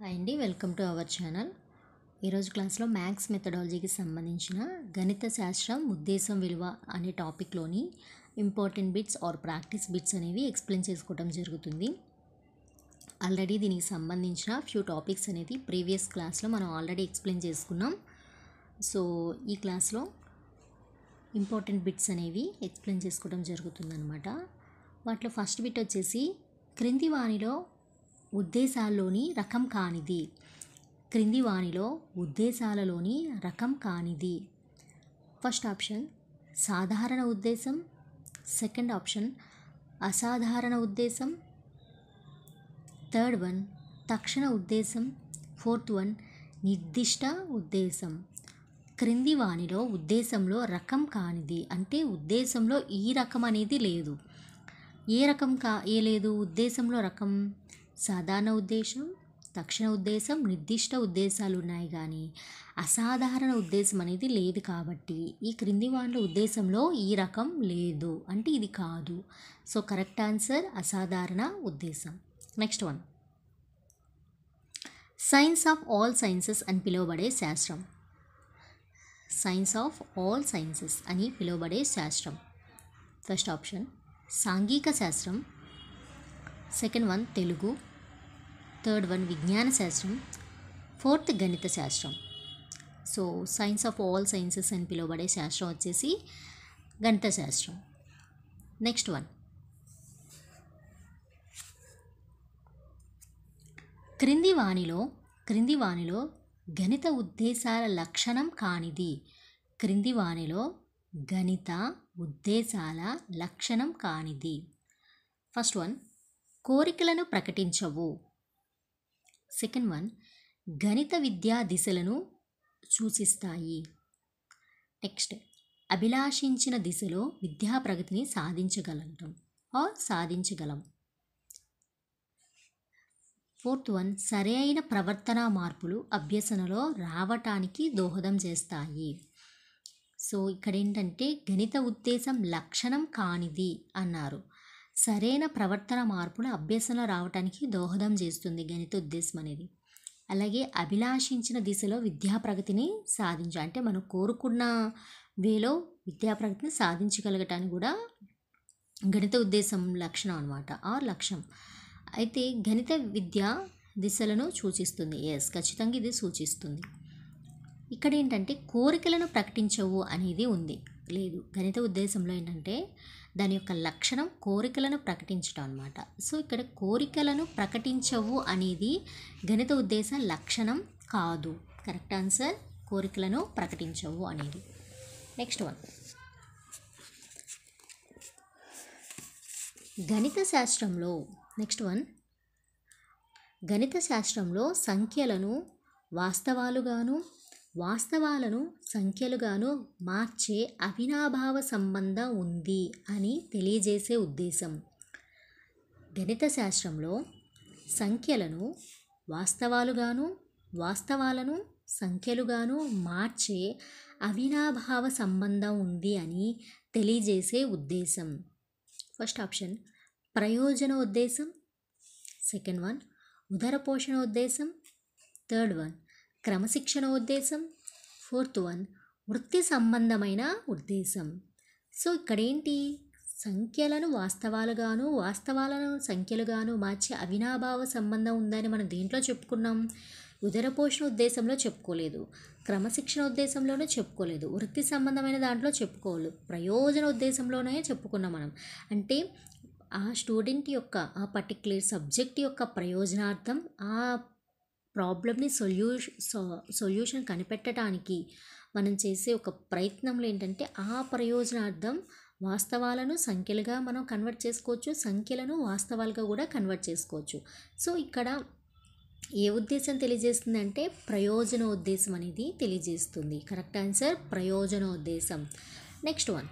Hi అండి, welcome to our channel. ఈరోజు క్లాస్లో మ్యాథ్స్ మెథడాలజీకి సంబంధించిన గణిత శాస్త్రం ఉద్దేశం విలువ అనే టాపిక్లోని important bits or practice bits అనేవి ఎక్స్ప్లెయిన్ చేసుకోవడం జరుగుతుంది. ఆల్రెడీ దీనికి సంబంధించిన ఫ్యూ టాపిక్స్ అనేది ప్రీవియస్ క్లాస్లో మనం ఆల్రెడీ ఎక్స్ప్లెయిన్ చేసుకున్నాం. సో ఈ క్లాస్లో ఇంపార్టెంట్ బిట్స్ అనేవి ఎక్స్ప్లెయిన్ చేసుకోవడం జరుగుతుందన్నమాట. వాటిలో ఫస్ట్ బిట్ వచ్చేసి క్రింది వానిలో ఉద్దేశాల్లోని రకం కానిది. క్రింది వానిలో ఉద్దేశాలలోని రకం కానిది. ఫస్ట్ ఆప్షన్ సాధారణ ఉద్దేశం, సెకండ్ ఆప్షన్ అసాధారణ ఉద్దేశం, థర్డ్ వన్ తక్షణ ఉద్దేశం, ఫోర్త్ వన్ నిర్దిష్ట ఉద్దేశం. క్రింది వానిలో ఉద్దేశంలో రకం కానిది అంటే ఉద్దేశంలో ఈ రకం అనేది లేదు. ఏ రకం లేదు ఉద్దేశంలో రకం? సాధారణ ఉద్దేశం, తక్షణ ఉద్దేశం, నిర్దిష్ట ఉద్దేశాలు ఉన్నాయి కానీ అసాధారణ ఉద్దేశం అనేది లేదు. కాబట్టి ఈ క్రింది వానిలో ఉద్దేశంలో ఈ రకం లేదు అంటే ఇది కాదు. సో కరెక్ట్ ఆన్సర్ అసాధారణ ఉద్దేశం. Next one science of all sciences అని పిలువబడే శాస్త్రం. సైన్స్ ఆఫ్ ఆల్ సైన్సెస్ అని పిలువబడే శాస్త్రం. ఫస్ట్ ఆప్షన్ సాంఘిక శాస్త్రం, second one Telugu, third one విజ్ఞాన శాస్త్రం, ఫోర్త్ గణిత శాస్త్రం. So science of all sciences అని పిలువబడే శాస్త్రం వచ్చేసి గణిత శాస్త్రం. నెక్స్ట్ వన్ క్రింది వానిలో గణిత ఉద్దేశాల లక్షణం కానిది. క్రింది వానిలో గణిత ఉద్దేశాల లక్షణం కానిది. ఫస్ట్ వన్ కోరికలను ప్రకటించవు, సెకండ్ వన్ గణిత విద్యా దిశలను సూచిస్తాయి, నెక్స్ట్ అభిలాషించిన దిశలో విద్యా ప్రగతిని సాధించగలం, ఫోర్త్ వన్ సరైన ప్రవర్తన మార్పులు అభ్యసనలో రావటానికి దోహదం చేస్తాయి. సో ఇక్కడ ఏంటంటే గణిత ఉద్దేశం లక్షణం కానిది అన్నారు. సరైన ప్రవర్తన మార్పులు అభ్యసన రావటానికి దోహదం చేస్తుంది గణిత ఉద్దేశం అనేది. అలాగే అభిలాషించిన దిశలో విద్యా ప్రగతిని అంటే మనం కోరుకున్న వేలో విద్యా ప్రగతిని సాధించగలగటానికి కూడా గణిత ఉద్దేశం లక్షణం అనమాట ఆర్ లక్ష్యం. అయితే గణిత విద్యా దిశలను సూచిస్తుంది. ఎస్, ఖచ్చితంగా ఇది సూచిస్తుంది. ఇక్కడ ఏంటంటే కోరికలను ప్రకటించవు అనేది ఉంది, లేదు. గణిత ఉద్దేశంలో ఏంటంటే దాని యొక్క లక్షణం కోరికలను ప్రకటించడం అనమాట. సో ఇక్కడ కోరికలను ప్రకటించవు అనేది గణిత ఉద్దేశ లక్షణం కాదు. కరెక్ట్ ఆన్సర్ కోరికలను ప్రకటించవు అనేది. నెక్స్ట్ వన్ గణిత శాస్త్రంలో సంఖ్యలను వాస్తవాలను సంఖ్యలుగాను మార్చే అవినాభావ సంబంధం ఉంది అని తెలియజేసే ఉద్దేశం. గణిత శాస్త్రంలో సంఖ్యలను వాస్తవాలను సంఖ్యలుగాను మార్చే అవినాభావ సంబంధం ఉంది అని తెలియజేసే ఉద్దేశం. ఫస్ట్ ఆప్షన్ ప్రయోజన ఉద్దేశం, సెకండ్ వన్ ఉదరపోషణ ఉద్దేశం, థర్డ్ వన్ క్రమశిక్షణ ఉద్దేశం, ఫోర్త్ వన్ వృత్తి సంబంధమైన ఉద్దేశం. సో ఇక్కడేంటి సంఖ్యలను వాస్తవాలను సంఖ్యలుగాను మార్చే అవినాభావ సంబంధం ఉందని మనం దేంట్లో చెప్పుకున్నాం? ఉదరపోషణ ఉద్దేశంలో చెప్పుకోలేదు, క్రమశిక్షణ ఉద్దేశంలోనూ చెప్పుకోలేదు, వృత్తి సంబంధమైన దాంట్లో చెప్పుకోలేదు, ప్రయోజన ఉద్దేశంలోనే చెప్పుకున్నాం మనం. అంటే ఆ స్టూడెంట్ యొక్క ఆ పర్టిక్యులర్ సబ్జెక్ట్ యొక్క ప్రయోజనార్థం ఆ ప్రాబ్లమ్ని సొల్యూషన్ కనిపెట్టడానికి మనం చేసే ఒక ప్రయత్నంలో ఏంటంటే ఆ ప్రయోజనార్థం వాస్తవాలను సంఖ్యలుగా మనం కన్వర్ట్ చేసుకోవచ్చు, సంఖ్యలను వాస్తవాలుగా కూడా కన్వర్ట్ చేసుకోవచ్చు. సో ఇక్కడ ఏ ఉద్దేశం తెలియజేస్తుంది అంటే ప్రయోజన ఉద్దేశం అనేది తెలియజేస్తుంది. కరెక్ట్ ఆన్సర్ ప్రయోజన ఉద్దేశం. నెక్స్ట్ వన్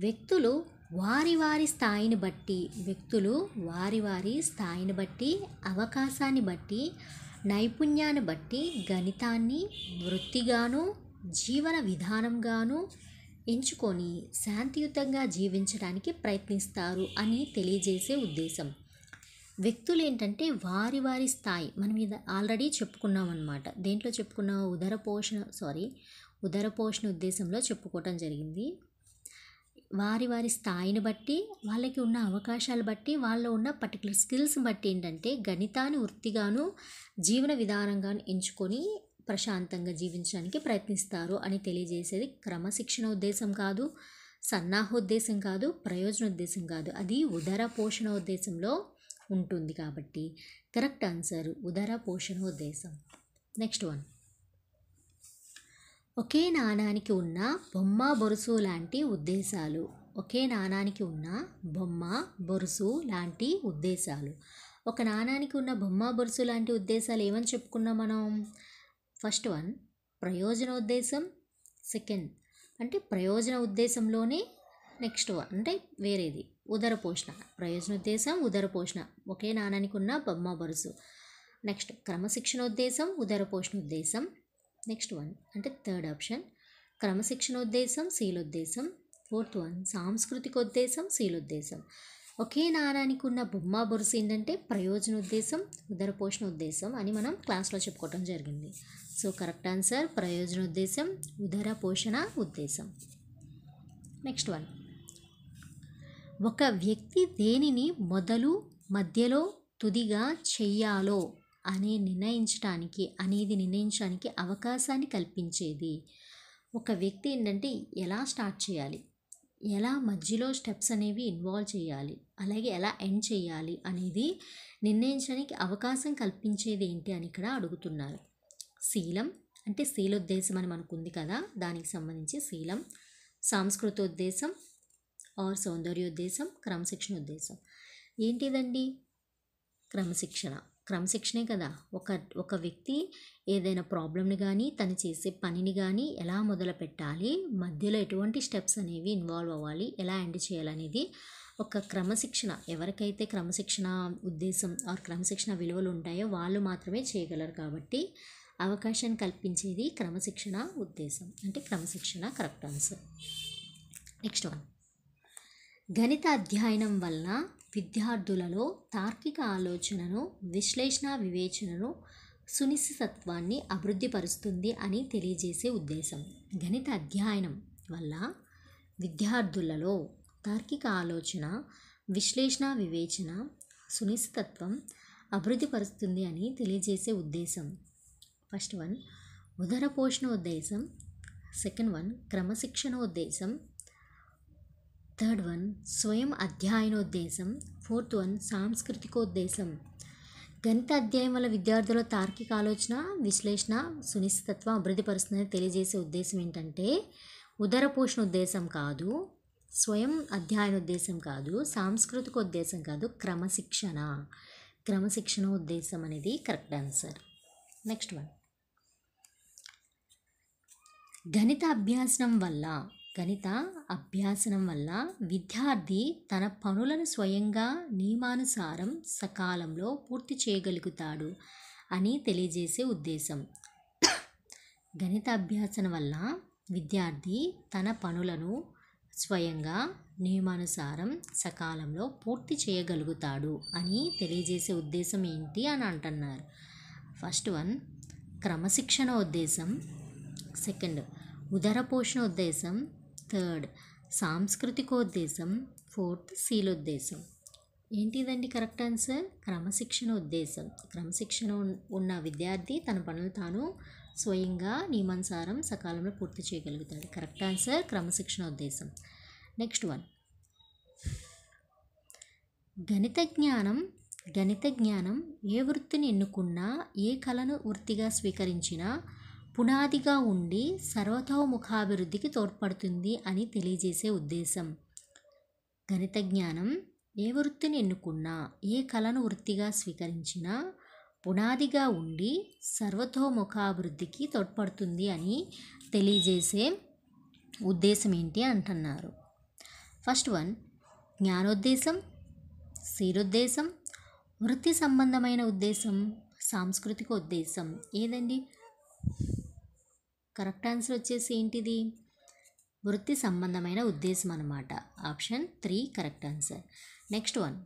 వ్యక్తులు వారి స్థాయిని బట్టి అవకాశాన్ని బట్టి నైపుణ్యాన్ని బట్టి గణితాన్ని వృత్తిగాను జీవన విధానంగాను ఎంచుకొని శాంతియుతంగా జీవించడానికి ప్రయత్నిస్తారు అని తెలియజేసే ఉద్దేశం. వ్యక్తులు ఏంటంటే వారి వారి స్థాయి మనం మీద ఆల్రెడీ చెప్పుకున్నాం అనమాట. దేంట్లో చెప్పుకున్నాం? ఉదర పోషణ ఉద్దేశంలో చెప్పుకోవటం జరిగింది. వారి వారి స్థాయిని బట్టి, వాళ్ళకి ఉన్న అవకాశాలు బట్టి, వాళ్ళలో ఉన్న పర్టికులర్ స్కిల్స్ బట్టి ఏంటంటే గణితాన్ని వృత్తిగాను జీవన విధానంగాను ఎంచుకొని ప్రశాంతంగా జీవించడానికి ప్రయత్నిస్తారు అని తెలియజేసేది క్రమశిక్షణ ఉద్దేశం కాదు, సన్నాహోద్దేశం కాదు, ప్రయోజనోద్దేశం కాదు. అది ఉదర పోషణ ఉద్దేశంలో ఉంటుంది. కాబట్టి కరెక్ట్ ఆన్సర్ ఉదర పోషణ ఉద్దేశం. నెక్స్ట్ వన్, ఒకే నాణానికి ఉన్న బొమ్మ బొరుసు లాంటి ఉద్దేశాలు. ఒకే నాణానికి ఉన్న బొమ్మ బొరుసు లాంటి ఉద్దేశాలు. ఒక నాణానికి ఉన్న బొమ్మ బొరుసు లాంటి ఉద్దేశాలు ఏమని చెప్పుకున్నాం మనం? ఫస్ట్ వన్ ప్రయోజనోద్దేశం, సెకండ్ అంటే ప్రయోజన ఉద్దేశంలోనే నెక్స్ట్ వన్ అంటే వేరేది ఉదర పోషణ. ప్రయోజనోద్దేశం, ఉదర పోషణ, ఒకే నాణానికి ఉన్న బొమ్మ బొరుసు. నెక్స్ట్ క్రమశిక్షణోద్దేశం, ఉదర పోషణోద్దేశం. నెక్స్ట్ వన్ అంటే థర్డ్ ఆప్షన్ క్రమశిక్షణోద్దేశం, శీలోద్దేశం. ఫోర్త్ వన్ సాంస్కృతికోద్దేశం, శీలోద్దేశం. ఒకే నాణానికి ఉన్న బొమ్మ బొరుసు ఏంటంటే ప్రయోజనోద్దేశం, ఉదర పోషణ ఉద్దేశం అని మనం క్లాస్లో చెప్పుకోవటం జరిగింది. సో కరెక్ట్ ఆన్సర్ ప్రయోజనోద్దేశం, ఉదర పోషణ ఉద్దేశం. నెక్స్ట్ వన్, ఒక వ్యక్తి దేనిని మొదలు, మధ్యలో, తుదిగా చెయ్యాలో నిర్ణయించడానికి అవకాశాన్ని కల్పించేది. ఒక వ్యక్తి ఏంటంటే ఎలా స్టార్ట్ చేయాలి, ఎలా మధ్యలో స్టెప్స్ అనేవి ఇన్వాల్వ్ చేయాలి, అలాగే ఎలా ఎండ్ చేయాలి అనేది నిర్ణయించడానికి అవకాశం కల్పించేది ఏంటి అని ఇక్కడ అడుగుతున్నారు. శీలం అంటే శీలోద్దేశం అని మనకు ఉంది కదా, దానికి సంబంధించి శీలం. సాంస్కృతోద్దేశం ఆర్ సౌందర్యోద్దేశం, క్రమశిక్షణోద్దేశం. ఏంటిదండి? క్రమశిక్షణే కదా. ఒక వ్యక్తి ఏదైనా ప్రాబ్లమ్ని కానీ తను చేసే పనిని కానీ ఎలా మొదలు పెట్టాలి, మధ్యలో ఎటువంటి స్టెప్స్ అనేవి ఇన్వాల్వ్ అవ్వాలి, ఎలా ఎండ్ చేయాలనేది ఒక క్రమశిక్షణ. ఎవరికైతే క్రమశిక్షణ ఉద్దేశం ఆర్ క్రమశిక్షణ విలువలు ఉంటాయో వాళ్ళు మాత్రమే చేయగలరు. కాబట్టి అవకాశాన్ని కల్పించేది క్రమశిక్షణ ఉద్దేశం అంటే క్రమశిక్షణ కరెక్ట్ ఆన్సర్. నెక్స్ట్ వన్, గణిత అధ్యయనం వల్ల విద్యార్థులలో తార్కిక ఆలోచనను, విశ్లేషణ వివేచనను, సునిశ్చితత్వాన్ని అభివృద్ధిపరుస్తుంది అని తెలియజేసే ఉద్దేశం. గణిత అధ్యయనం వల్ల విద్యార్థులలో తార్కిక ఆలోచన, విశ్లేషణ వివేచన, సునిశ్చితత్వం అభివృద్ధిపరుస్తుంది అని తెలియజేసే ఉద్దేశం. ఫస్ట్ వన్ ఉదర పోషణ ఉద్దేశం, సెకండ్ వన్ క్రమశిక్షణోద్దేశం, థర్డ్ వన్ స్వయం అధ్యయనోద్దేశం, ఫోర్త్ వన్ సాంస్కృతికోద్దేశం. గణిత అధ్యాయం వల్ల విద్యార్థుల తార్కిక ఆలోచన, విశ్లేషణ, సునిశ్చితత్వం అభివృద్ధిపరుస్తుందని తెలియజేసే ఉద్దేశం ఏంటంటే ఉదర పోషణ ఉద్దేశం కాదు, స్వయం అధ్యయనోద్దేశం కాదు, సాంస్కృతికోద్దేశం కాదు, క్రమశిక్షణోద్దేశం అనేది కరెక్ట్ ఆన్సర్. నెక్స్ట్ వన్, గణిత అభ్యాసనం వల్ల విద్యార్థి తన పనులను స్వయంగా నియమానుసారం సకాలంలో పూర్తి చేయగలుగుతాడు అని తెలియజేసే ఉద్దేశం. గణిత అభ్యాసనం వల్ల విద్యార్థి తన పనులను స్వయంగా నియమానుసారం సకాలంలో పూర్తి చేయగలుగుతాడు అని తెలియజేసే ఉద్దేశం ఏంటి అని అంటున్నారు. ఫస్ట్ వన్ క్రమశిక్షణ ఉద్దేశం, సెకండ్ ఉదర పోషణ ఉద్దేశం, థర్డ్ సాంస్కృతికోద్దేశం, ఫోర్త్ శీలోద్దేశం. ఏంటిదండి కరెక్ట్ ఆన్సర్? క్రమశిక్షణ ఉద్దేశం. క్రమశిక్షణ ఉన్న విద్యార్థి తన పనులు తాను స్వయంగా నియమానుసారం సకాలంలో పూర్తి చేయగలుగుతాడు. కరెక్ట్ ఆన్సర్ క్రమశిక్షణ ఉద్దేశం. నెక్స్ట్ వన్ గణిత జ్ఞానం ఏ వృత్తిని ఎన్నుకున్నా, ఏ కళను వృత్తిగా స్వీకరించినా పునాదిగా ఉండి సర్వతోముఖాభివృద్ధికి తోడ్పడుతుంది అని తెలియజేసే ఉద్దేశం. గణిత జ్ఞానం ఏ వృత్తిని ఎన్నుకున్నా, ఏ కళను వృత్తిగా స్వీకరించినా పునాదిగా ఉండి సర్వతోముఖాభివృద్ధికి తోడ్పడుతుంది అని తెలియజేసే ఉద్దేశం ఏంటి అంటున్నారు. ఫస్ట్ వన్ జ్ఞానోద్దేశం, శీలోద్దేశం, వృత్తి సంబంధమైన ఉద్దేశం, సాంస్కృతిక ఉద్దేశం. ఏదండి కరెక్ట్ ఆన్సర్ వచ్చేసి ఏంటిది? వృత్తి సంబంధమైన ఉద్దేశం అన్నమాట. Option 3 correct answer. Next one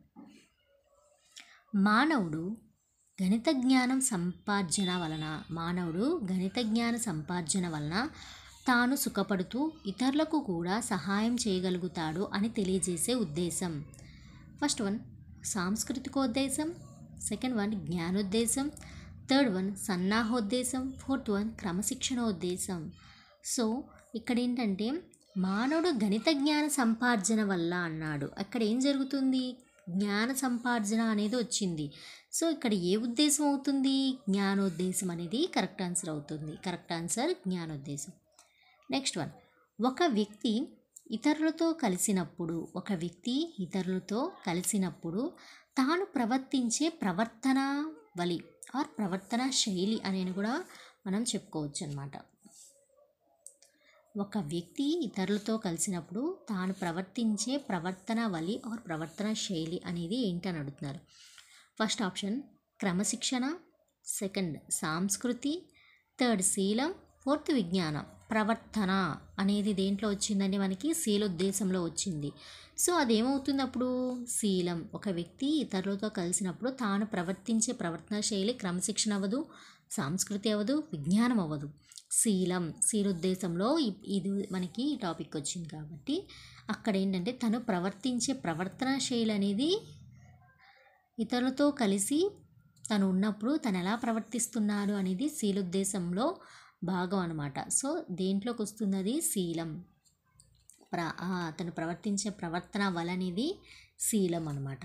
మానవుడు గణిత జ్ఞానం సంపార్జన వలన తాను సుఖపడుతూ ఇతరులకు కూడా సహాయం చేయగలుగుతాడు అని తెలియజేసే ఉద్దేశం. ఫస్ట్ వన్ సాంస్కృతికోద్దేశం, సెకండ్ వన్ జ్ఞానోద్దేశం, థర్డ్ వన్ సన్నాహోద్దేశం, ఫోర్త్ వన్ క్రమశిక్షణోద్దేశం. సో ఇక్కడ ఏంటంటే మానవుడు గణిత జ్ఞాన సంపార్జన వల్ల అన్నాడు. అక్కడ ఏం జరుగుతుంది? జ్ఞాన సంపార్జన అనేది వచ్చింది. సో ఇక్కడ ఏ ఉద్దేశం అవుతుంది? జ్ఞానోద్దేశం అనేది కరెక్ట్ ఆన్సర్ అవుతుంది. కరెక్ట్ ఆన్సర్ జ్ఞానోద్దేశం. నెక్స్ట్ వన్ ఒక వ్యక్తి ఇతరులతో కలిసినప్పుడు తాను ప్రవర్తించే ప్రవర్తనావళి ఆర్ ప్రవర్తన శైలి అనేది కూడా మనం చెప్పుకోవచ్చు అన్నమాట. ఒక వ్యక్తి ఇతరులతో కలిసినప్పుడు తాను ప్రవర్తించే ప్రవర్తనావళి ఆర్ ప్రవర్తన శైలి అనేది ఏంటని అడుగుతున్నారు. ఫస్ట్ ఆప్షన్ క్రమశిక్షణ, సెకండ్ సంస్కృతి, థర్డ్ శీలం, ఫోర్త్ విజ్ఞానం. ప్రవర్తన అనేది దేంట్లో వచ్చిందండి? మనకి శీలోద్దేశంలో వచ్చింది. సో అదేమవుతుంది అప్పుడు? శీలం. ఒక వ్యక్తి ఇతరులతో కలిసినప్పుడు తాను ప్రవర్తించే ప్రవర్తన శైలి క్రమశిక్షణ అవ్వదు, సంస్కృతి అవ్వదు, విజ్ఞానం అవ్వదు. శీలోద్దేశంలో ఇది మనకి ఈ టాపిక్ వచ్చింది కాబట్టి అక్కడ ఏంటంటే తను ప్రవర్తించే ప్రవర్తన శైలి అనేది ఇతరులతో కలిసి తను ఉన్నప్పుడు తను ఎలా ప్రవర్తిస్తున్నాడు అనేది శీలోద్దేశంలో భాగం అనమాట. సో దేంట్లోకి వస్తుంది? అది శీలం. తను ప్రవర్తించే ప్రవర్తన వల్ల అనేది శీలం అనమాట.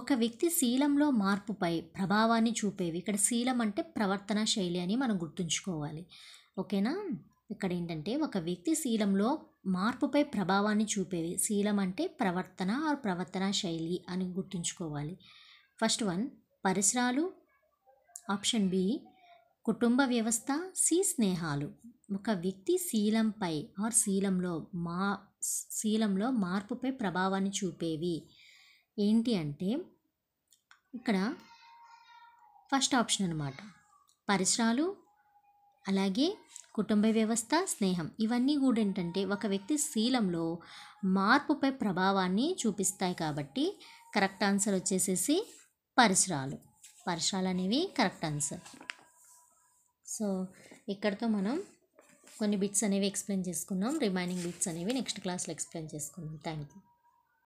ఒక వ్యక్తి శీలంలో మార్పుపై ప్రభావాన్ని చూపేవి. ఇక్కడ శీలం అంటే ప్రవర్తన శైలి అని మనం గుర్తుంచుకోవాలి. ఓకేనా? ఇక్కడ ఏంటంటే ఒక వ్యక్తి శీలంలో మార్పుపై ప్రభావాన్ని చూపేవి. శీలం అంటే ప్రవర్తన ఆర్ ప్రవర్తన శైలి అని గుర్తుంచుకోవాలి. ఫస్ట్ వన్ పరిసరాలు, ఆప్షన్ బి కుటుంబ వ్యవస్థ, సి స్నేహాలు. ఒక వ్యక్తి శీలంపై ఆర్ శీలంలో మార్పుపై ప్రభావాన్ని చూపేవి ఏంటి అంటే ఇక్కడ ఫస్ట్ ఆప్షన్ అన్నమాట. పరిసరాలు, అలాగే కుటుంబ వ్యవస్థ, స్నేహం. ఇవన్నీ కూడా ఏంటంటే ఒక వ్యక్తి శీలంలో మార్పుపై ప్రభావాన్ని చూపిస్తాయి కాబట్టి కరెక్ట్ ఆన్సర్ వచ్చేసేసి పరిసరాలు అనేవి కరెక్ట్ ఆన్సర్. సో ఇక్కడితో మనం కొన్ని బిట్స్ అనేవి ఎక్స్ప్లెయిన్ చేసుకున్నాం. రిమైనింగ్ బిట్స్ అనేవి నెక్స్ట్ క్లాస్లో ఎక్స్ప్లెయిన్ చేసుకున్నాం. Thank you.